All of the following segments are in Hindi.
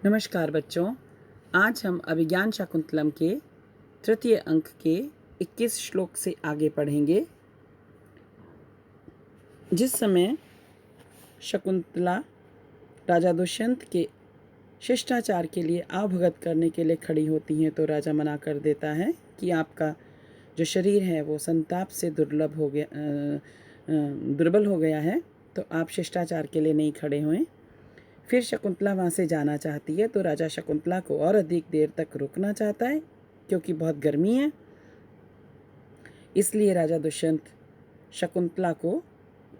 नमस्कार बच्चों, आज हम अभिज्ञान शाकुंतलम के तृतीय अंक के 21 श्लोक से आगे पढ़ेंगे। जिस समय शकुंतला राजा दुष्यंत के शिष्टाचार के लिए आवभगत करने के लिए खड़ी होती हैं तो राजा मना कर देता है कि आपका जो शरीर है वो संताप से दुर्बल हो गया है, तो आप शिष्टाचार के लिए नहीं खड़े हुए। फिर शकुंतला वहाँ से जाना चाहती है तो राजा शकुंतला को और अधिक देर तक रुकना चाहता है क्योंकि बहुत गर्मी है। इसलिए राजा दुष्यंत शकुंतला को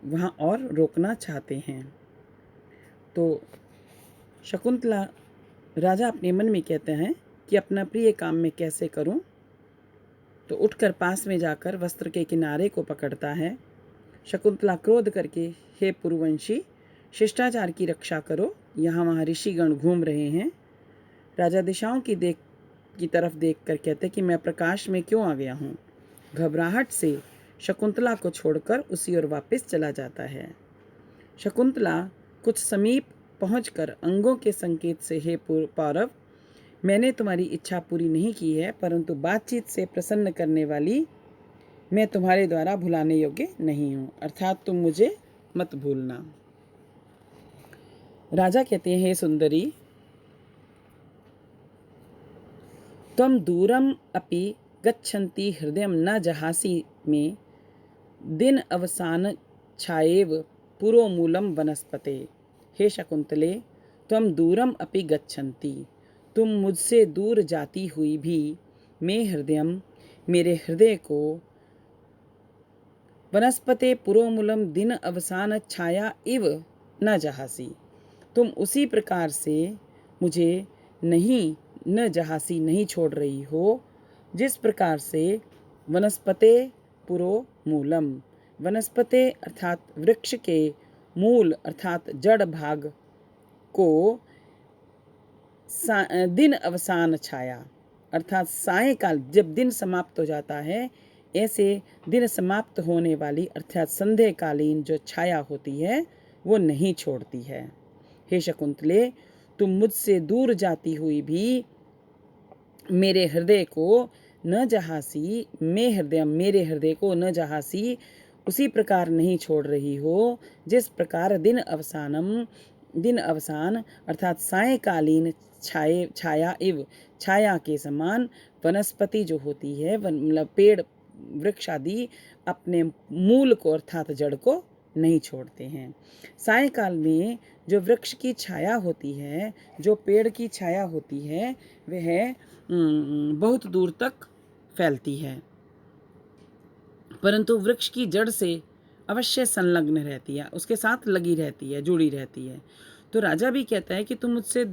वहाँ और रोकना चाहते हैं। तो शकुंतला राजा अपने मन में कहते हैं कि अपना प्रिय काम मैं कैसे करूं, तो उठकर पास में जाकर वस्त्र के किनारे को पकड़ता है। शकुंतला क्रोध करके, हे पुरुवंशी, शिष्टाचार की रक्षा करो, यहाँ वहाँ ऋषिगण घूम रहे हैं। राजा दिशाओं की तरफ देखकर कहते कि मैं प्रकाश में क्यों आ गया हूँ। घबराहट से शकुंतला को छोड़कर उसी ओर वापस चला जाता है। शकुंतला कुछ समीप पहुंचकर अंगों के संकेत से, हे पौरव, मैंने तुम्हारी इच्छा पूरी नहीं की है, परंतु बातचीत से प्रसन्न करने वाली मैं तुम्हारे द्वारा भुलाने योग्य नहीं हूँ, अर्थात तुम मुझे मत भूलना। राजा कहते हैं, हे सुंदरी, त्वं दूरम अपि गच्छन्ति हृदयं न जहासि में दिन अवसान छाएव पुरोमूलम वनस्पते। हे शकुंतले, त्वं दूरम अपि गच्छन्ति, तुम मुझसे दूर जाती हुई भी, मेरे हृदय को, वनस्पते पुरोमूलम दिन अवसान छाया इव न जहासी, तुम उसी प्रकार से मुझे नहीं छोड़ रही हो जिस प्रकार से वनस्पते पुरो मूलम, वनस्पते अर्थात वृक्ष के मूल अर्थात जड़ भाग को दिन अवसान छाया अर्थात सायंकाल जब दिन समाप्त हो जाता है, ऐसे दिन समाप्त होने वाली अर्थात संध्याकालीन जो छाया होती है वो नहीं छोड़ती है। हे शकुंतले, तुम मुझसे दूर जाती हुई भी मेरे हृदय को न जहासी, मेरे हृदय को न जहासी उसी प्रकार नहीं छोड़ रही हो जिस प्रकार दिन अवसान अर्थात सायंकालीन छाया इव, छाया के समान वनस्पति जो होती है, मतलब पेड़ वृक्ष आदि अपने मूल को अर्थात जड़ को नहीं छोड़ते हैं। सायंकाल में जो वृक्ष की छाया होती है, जो पेड़ की छाया होती है, वह बहुत दूर तक फैलती है, परंतु वृक्ष की जड़ से अवश्य संलग्न रहती है, उसके साथ लगी रहती है, जुड़ी रहती है। तो राजा भी कहता है कि तुम मुझसे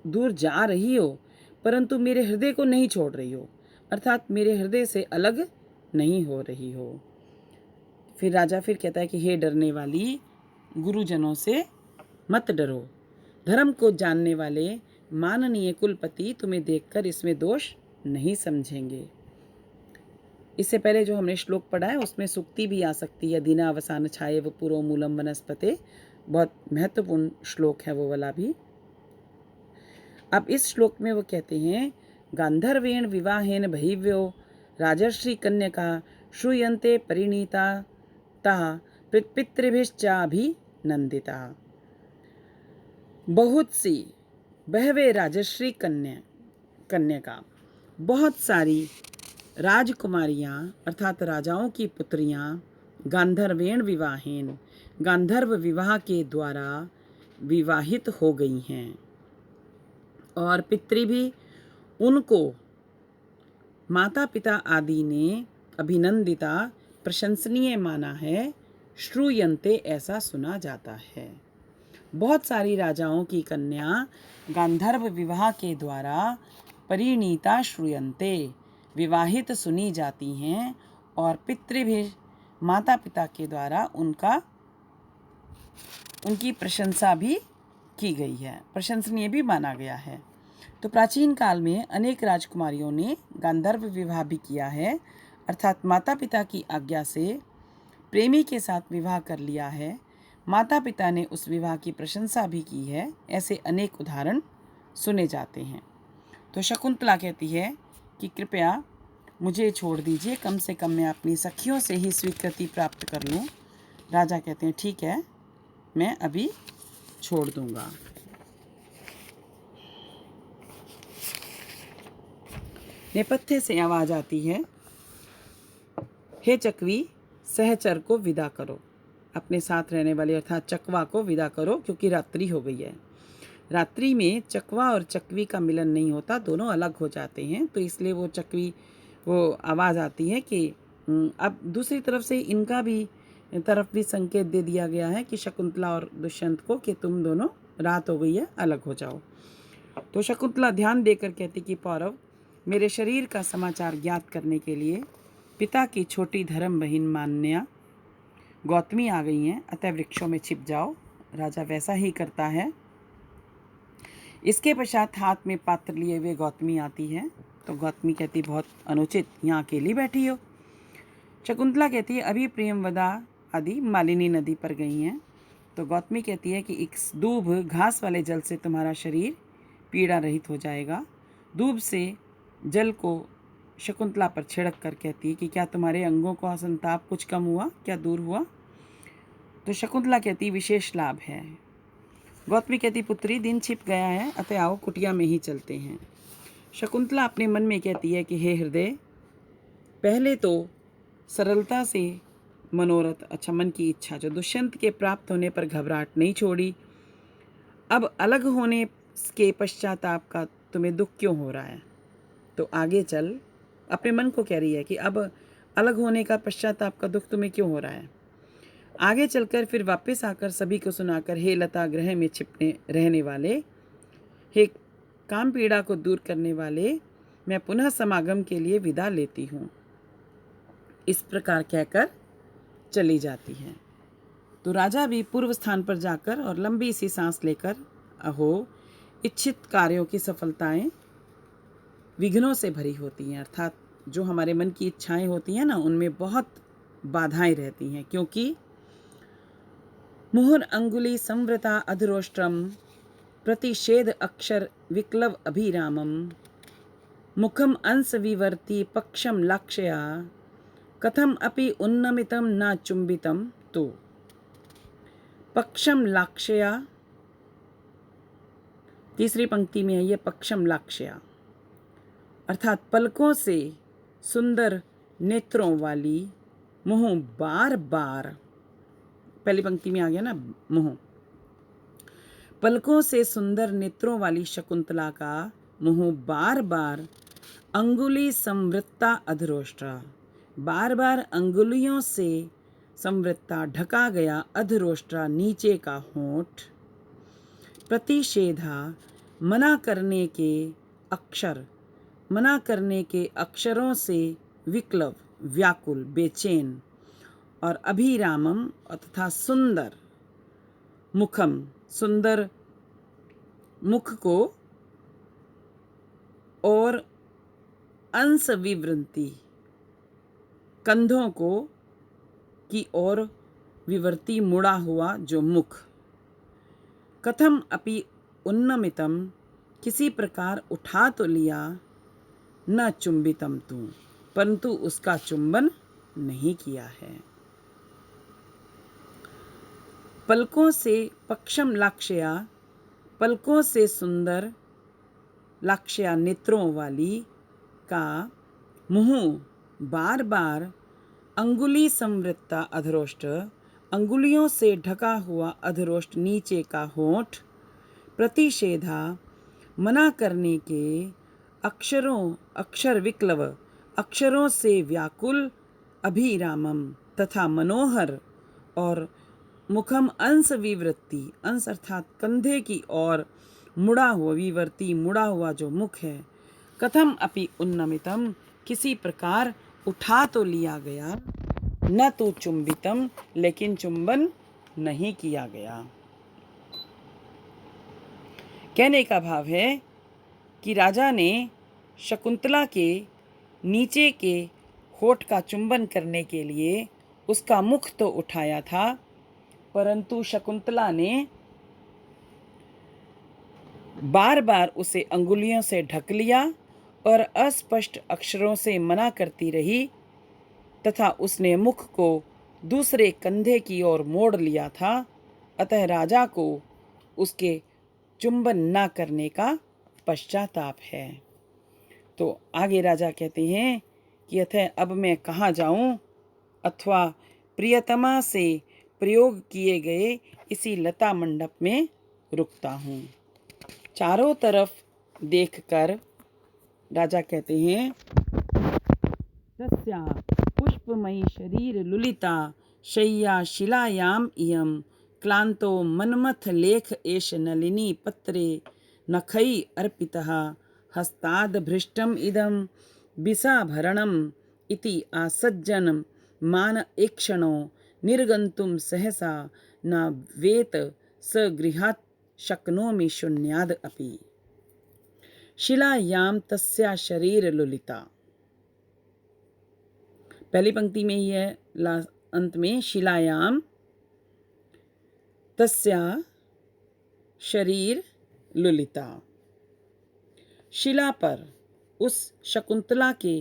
दूर जा रही हो परंतु मेरे हृदय को नहीं छोड़ रही हो, अर्थात मेरे हृदय से अलग नहीं हो रही हो। फिर राजा कहता है कि हे डरने वाली, गुरुजनों से मत डरो, धर्म को जानने वाले माननीय कुलपति तुम्हें देखकर इसमें दोष नहीं समझेंगे। इससे पहले जो हमने श्लोक पढ़ा है उसमें सुक्ति भी आ सकती है, दिना अवसान छाये व पुरो मूलम वनस्पते, बहुत महत्वपूर्ण श्लोक है वो वाला भी। अब इस श्लोक में वो कहते हैं, गांधर्वेण विवाहेन बहिव्यो राजर्षि कन्यका श्रूयन्ते परिणीता ता पितृभिश्चाभिनंदिता। बहुत सी बहवे राजर्षि कन्यका, बहुत सारी राजकुमारियाँ अर्थात राजाओं की पुत्रियाँ, गांधर्वेण विवाहेन, गांधर्व विवाह के द्वारा विवाहित हो गई हैं, और पितृ भी, उनको माता पिता आदि ने अभिनंदिता प्रशंसनीय माना है, श्रूयन्ते ऐसा सुना जाता है। बहुत सारी राजाओं की कन्या गांधर्व विवाह के द्वारा परिणीता श्रूयन्ते विवाहित सुनी जाती हैं, और पितृ भी, माता पिता के द्वारा उनकी प्रशंसा भी की गई है, प्रशंसनीय भी माना गया है। तो प्राचीन काल में अनेक राजकुमारियों ने गांधर्व विवाह भी किया है, अर्थात माता पिता की आज्ञा से प्रेमी के साथ विवाह कर लिया है, माता पिता ने उस विवाह की प्रशंसा भी की है। ऐसे अनेक उदाहरण सुने जाते हैं। तो शकुंतला कहती है कि कृपया मुझे छोड़ दीजिए, कम से कम मैं अपनी सखियों से ही स्वीकृति प्राप्त कर लूं। राजा कहते हैं ठीक है, मैं अभी छोड़ दूंगा। नेपथ्य से आवाज आती है, हे चकवी, सहचर को विदा करो। अपने साथ रहने वाले अर्थात चकवा को विदा करो, क्योंकि रात्रि हो गई है। रात्रि में चकवा और चकवी का मिलन नहीं होता, दोनों अलग हो जाते हैं। तो इसलिए वो चकवी, वो आवाज़ आती है कि अब दूसरी तरफ से इनका भी तरफ भी संकेत दे दिया गया है कि शकुंतला और दुष्यंत को कि तुम दोनों, रात हो गई है, अलग हो जाओ। तो शकुंतला ध्यान देकर कहती कि पौरव, मेरे शरीर का समाचार ज्ञात करने के लिए पिता की छोटी धर्म बहिन मान्या गौतमी आ गई हैं, अतः वृक्षों में छिप जाओ। राजा वैसा ही करता है। इसके पश्चात हाथ में पात्र लिए हुए गौतमी आती है। तो गौतमी कहती, बहुत अनुचित, यहाँ अकेली बैठी हो। शकुंतला कहती है, अभी प्रियमवदा आदि मालिनी नदी पर गई हैं। तो गौतमी कहती है कि एक दूब घास वाले जल से तुम्हारा शरीर पीड़ा रहित हो जाएगा। दूब से जल को शकुंतला पर छिड़क कर कहती है कि क्या तुम्हारे अंगों का संताप कुछ कम हुआ, क्या दूर हुआ? तो शकुंतला कहती, विशेष लाभ है। गौतमी कहती, पुत्री, दिन छिप गया है, अतः आओ कुटिया में ही चलते हैं। शकुंतला अपने मन में कहती है कि हे हृदय, पहले तो सरलता से मनोरथ, अच्छा मन की इच्छा जो दुष्यंत के प्राप्त होने पर घबराहट नहीं छोड़ी, अब अलग होने के पश्चाताप का तुम्हें दुख क्यों हो रहा है? तो आगे चल, अपने मन को कह रही है कि अब अलग होने का पश्चाताप का दुख तुम्हें क्यों हो रहा है। आगे चलकर फिर वापस आकर सभी को सुनाकर, हे लता ग्रह में छिपने रहने वाले, हे काम पीड़ा को दूर करने वाले, मैं पुनः समागम के लिए विदा लेती हूँ। इस प्रकार कहकर चली जाती है। तो राजा भी पूर्व स्थान पर जाकर और लंबी सी सांस लेकर, अहो, इच्छित कार्यों की सफलताएं विघ्नों से भरी होती हैं, अर्थात जो हमारे मन की इच्छाएं होती हैं ना, उनमें बहुत बाधाएं रहती हैं, क्योंकि मुहुर अंगुली संवृता अधरोष्ट्रम प्रतिषेध अक्षर विक्लव अभिरामम मुखम अंश विवर्ती पक्षम लक्ष्या कथम अपि उन्नमितम न चुंबितम। तो पक्षम लक्ष्या, तीसरी पंक्ति में है ये पक्षम लक्ष्या, अर्थात पलकों से सुंदर नेत्रों वाली, मुँह बार बार, पहली पंक्ति में आ गया ना मुँह, पलकों से सुंदर नेत्रों वाली शकुंतला का मुँह बार बार अंगुली संवृत्ता अधरोष्ट्रा, बार बार अंगुलियों से संवृत्ता ढका गया अधरोष्ट्रा नीचे का होंठ, प्रतिषेधा मना करने के अक्षर, मना करने के अक्षरों से विक्लव व्याकुल बेचैन, और अभिरामम तथा सुंदर, मुखम सुंदर मुख को, और अंश विवृंति कंधों को की ओर, विवर्ती मुड़ा हुआ जो मुख, कथम अपि उन्नमितम किसी प्रकार उठा तो लिया, न चुंबितम तू परंतु उसका चुंबन नहीं किया है। पलकों से पक्षम लक्ष्या, पलकों से सुंदर, लक्ष्या नेत्रों वाली का मुँह बार बार, अंगुली संवृत्ता अधरोष्ट, अंगुलियों से ढका हुआ अधरोष्ट नीचे का होंठ, प्रतिषेधा मना करने के अक्षरों, अक्षर विक्लव अक्षरों से व्याकुल, अभिरामम तथा मनोहर, और मुखम अंश विवृत्ति, अंश अर्थात कंधे की ओर मुड़ा हुआ, विवर्ती मुड़ा हुआ जो मुख है, कथम अपि उन्नमितम किसी प्रकार उठा तो लिया गया, न तो चुंबितम लेकिन चुंबन नहीं किया गया। कहने का भाव है कि राजा ने शकुंतला के नीचे के होठ का चुंबन करने के लिए उसका मुख तो उठाया था, परंतु शकुंतला ने बार बार उसे अंगुलियों से ढक लिया और अस्पष्ट अक्षरों से मना करती रही तथा उसने मुख को दूसरे कंधे की ओर मोड़ लिया था। अतः राजा को उसके चुंबन न करने का पश्चाताप है। तो आगे राजा कहते हैं कि अतः अब मैं कहाँ जाऊं, अथवा प्रियतमा से प्रयोग किए गए इसी लता मंडप में रुकता हूँ। चारों तरफ देखकर राजा कहते हैं, तस्या पुष्पमयी शरीर लुलिता शय्या शिलायाम इयं क्लांतो मन्मथ लेख एष नलिनी पत्रे नखै अर्पितः हस्ताद् भृष्टम इदं बिसाभरणम् इति आसज्जन मान ईक्षणो निर्गन्तुं सहसा न वेत स गृहात् शक्नोमि शून्याद् अपि। शिलायाम तस्या शरीर लुलिता, पहली पंक्ति में ही है, अंत में शिलायाम तस्या शरीर लुलिता। शिला पर उस शकुंतला के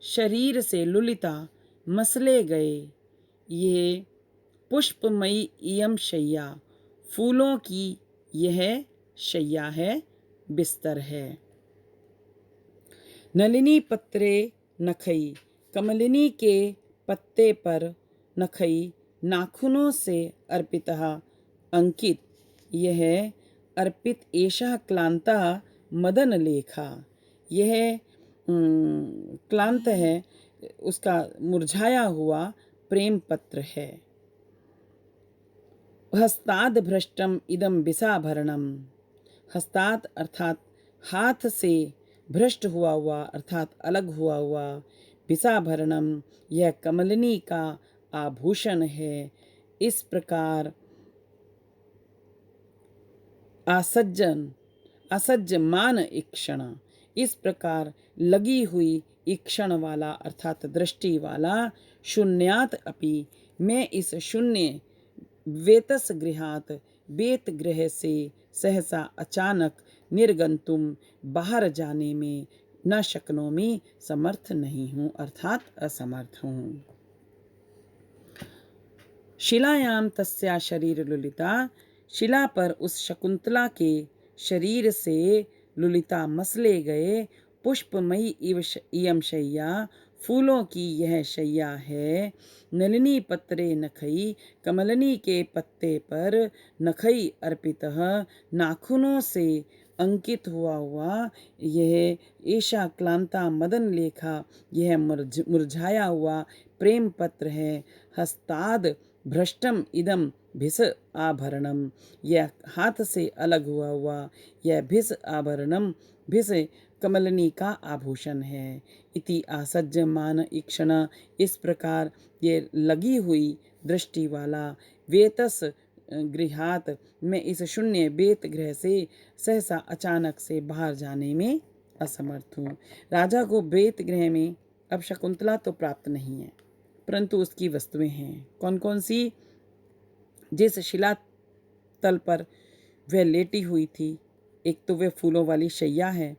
शरीर से लुलिता मसले गए ये पुष्पमयी इयं शय्या, फूलों की यह शय्या है, बिस्तर है। नलिनी पत्रे नखई, कमलिनी के पत्ते पर नखई नाखूनों से अर्पितः अंकित, यह अर्पित एषः क्लांता मदन लेखा, यह क्लांत है, उसका मुरझाया हुआ प्रेम पत्र है। हस्ताद भ्रष्टम इदम बिसाभरणम, हस्ताद अर्थात हाथ से, भ्रष्ट हुआ हुआ अर्थात अलग हुआ हुआ, बिसाभरणम यह कमलिनी का आभूषण है। इस प्रकार असज्ज मान ईक्षण, इस प्रकार लगी हुई ईक्षण वाला अर्थात दृष्टि वाला, शून्यात अपि मैं इस शून्य, वेतस गृहात वेत गृह से सहसा अचानक, निर्गंतुम बाहर जाने में, न शक्नोमि समर्थ नहीं हूँ अर्थात असमर्थ हूँ। शिलायाम तस्या शरीर लुलिता, शिला पर उस शकुंतला के शरीर से लुलिता मसले गए, पुष्पमयी इयं शय्या, फूलों की यह शय्या है। नलिनी पत्रे नखई, कमलनी के पत्ते पर, नखई अर्पितः नाखूनों से अंकित हुआ हुआ, यह ऐशा क्लांता मदन लेखा, यह मुरझाया हुआ प्रेम पत्र है। हस्ताद भ्रष्टम इदम भिस आभरणम, यह हाथ से अलग हुआ हुआ यह भिस आभरणम, भिस कमलनी का आभूषण है। इति आसज्जमान ईक्षण, इस प्रकार ये लगी हुई दृष्टि वाला, वेतस गृहात में इस शून्य वेत गृह से सहसा अचानक से बाहर जाने में असमर्थ हूँ। राजा को वेत गृह में अब शकुंतला तो प्राप्त नहीं है, परंतु उसकी वस्तुएं हैं। कौन कौन सी? जिस शिला तल पर वह लेटी हुई थी, एक तो वह फूलों वाली शैया है,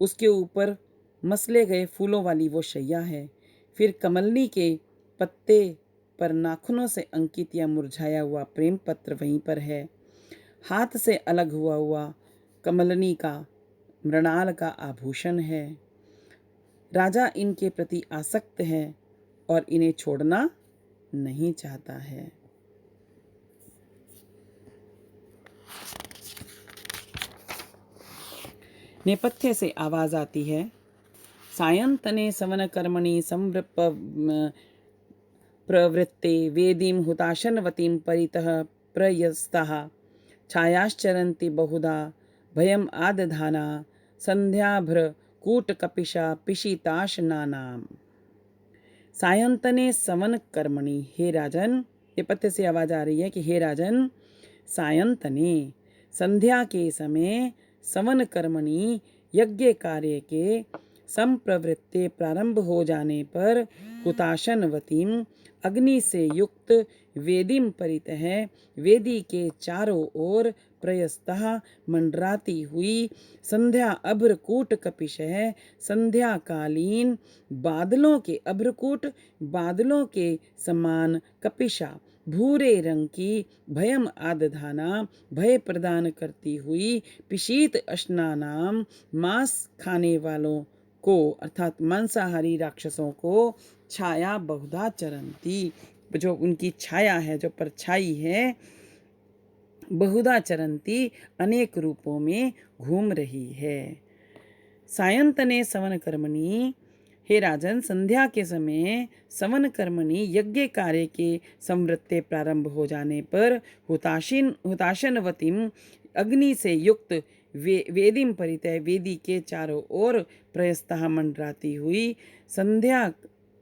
उसके ऊपर मसले गए फूलों वाली वो शैया है। फिर कमलनी के पत्ते पर नाखूनों से अंकित या मुरझाया हुआ प्रेम पत्र वहीं पर है। हाथ से अलग हुआ हुआ कमलनी का मृणाल का आभूषण है। राजा इनके प्रति आसक्त है और इन्हें छोड़ना नहीं चाहता है। नेपथ्य से आवाज आती है, सायंतने सवन कर्मणि प्रवृत्ते वेदीं हुताशनवतीं परितः प्रयस्ताः छायाश्चरन्ति बहुधा भयम् आदधाना संध्याभ्र कूटकपिशा पिशिताशनानाम्। सायंतने सवन कर्मणि, हे राजन, नेपथ्य से आवाज आ रही है कि हे राजन, सायंतने संध्या के समय, सवन कर्मणि यज्ञ कार्य के, संप्रवृत्ते प्रारंभ हो जाने पर, हुताशनवतीम अग्नि से युक्त, वेदीम परितः वेदी के चारों ओर, प्रयस्तः मंडराती हुई संध्या अभ्रकूट कपिशः, संध्याकालीन बादलों के अभ्रकूट बादलों के समान कपिशा भूरे रंग की भयम आदधाना भय प्रदान करती हुई पिशीत अश्नानाम मांस खाने वालों को अर्थात मांसाहारी राक्षसों को छाया बहुधा चरंती, जो उनकी छाया है, जो परछाई है, बहुधा चरंती अनेक रूपों में घूम रही है। सायंतने सवन कर्मणि, हे राजन, संध्या के समय सवन कर्मणि यज्ञ कार्य के संवृत्ते प्रारंभ हो जाने पर हुताशनवतीम अग्नि से युक्त वेदीम परितय वेदी के चारों ओर प्रयस्तः मंडराती हुई संध्या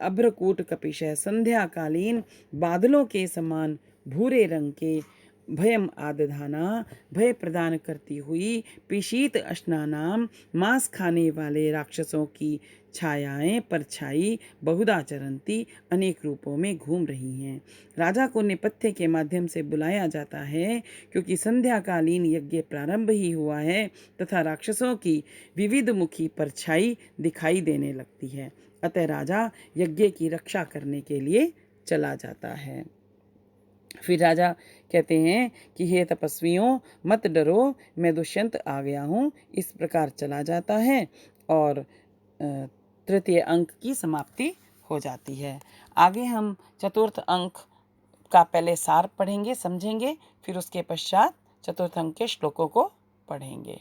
अभ्रकूट कपिशः संध्याकालीन बादलों के समान भूरे रंग के भयम आदधाना भय प्रदान करती हुई पिशीत अश्नानाम मांस खाने वाले राक्षसों की छायाएं परछाई बहुधा चरंती अनेक रूपों में घूम रही हैं। राजा को नेपथ्य के माध्यम से बुलाया जाता है क्योंकि संध्याकालीन यज्ञ प्रारंभ ही हुआ है तथा राक्षसों की विविध मुखी परछाई दिखाई देने लगती है। अतः राजा यज्ञ की रक्षा करने के लिए चला जाता है। फिर राजा कहते हैं कि हे तपस्वियों, मत डरो, मैं दुष्यंत आ गया हूँ। इस प्रकार चला जाता है और तृतीय अंक की समाप्ति हो जाती है। आगे हम चतुर्थ अंक का पहले सार पढ़ेंगे, समझेंगे, फिर उसके पश्चात चतुर्थ अंक के श्लोकों को पढ़ेंगे।